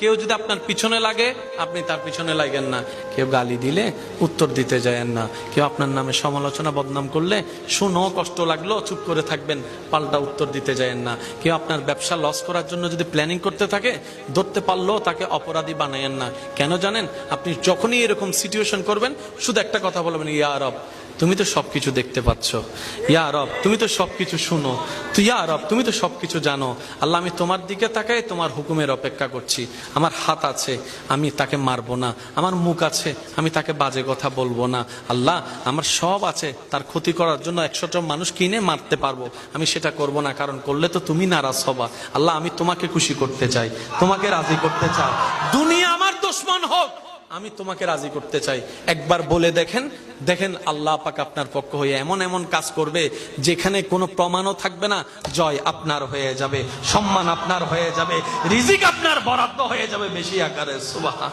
কেউ যদি আপনার পিছনে লাগে আপনি তার পিছনে লাগেন না, কেউ গালি দিলে উত্তর দিতে যায়েন না, কেউ আপনার নামে সমালোচনা বদনাম করলে শুনো কষ্ট লাগলো চুপ করে থাকবেন, পাল্টা উত্তর দিতে যায়েন না। কেউ আপনার ব্যবসা লস করার জন্য যদি প্ল্যানিং করতে থাকে ধরতে পারলেও তাকে অপরাধী বানায়েন না। কেন জানেন? আপনি যখনই এরকম সিচুয়েশন করবেন শুধু একটা কথা বলবেন, ইয়া রব তুমি তো সবকিছু দেখতে পাচ্ছ, ইয়া রব তুমি তো সবকিছু শুনো, তো ইয়া রব তুমি তো সবকিছু জানো। আল্লাহ আমি তোমার দিকে তাকাই তোমার হুকুমের অপেক্ষা করছি। আমার হাত আছে আমি তাকে মারবো না, আমার মুখ আছে আমি তাকে বাজে কথা বলবো না। আল্লাহ আমার সব আছে তার ক্ষতি করার জন্য 100টা মানুষ কিনে মারতে পারবো, আমি সেটা করব না, কারণ করলে তো তুমি নারাজ হবা। আল্লাহ আমি তোমাকে খুশি করতে চাই, তোমাকে রাজি করতে চাই, দুনিয়া আমার দুশমন হোক আমি তোমাকে রাজি করতে চাই। একবার বলে দেখেন, দেখেন আল্লাহ পাক আপনার পক্ষ হয়ে এমন এমন কাজ করবে যেখানে কোনো প্রমাণও থাকবে না, জয় আপনার হয়ে যাবে, সম্মান আপনার হয়ে যাবে, রিজিক আপনার বরাদ্দ হয়ে যাবে বেশি আকারে। সুবহান।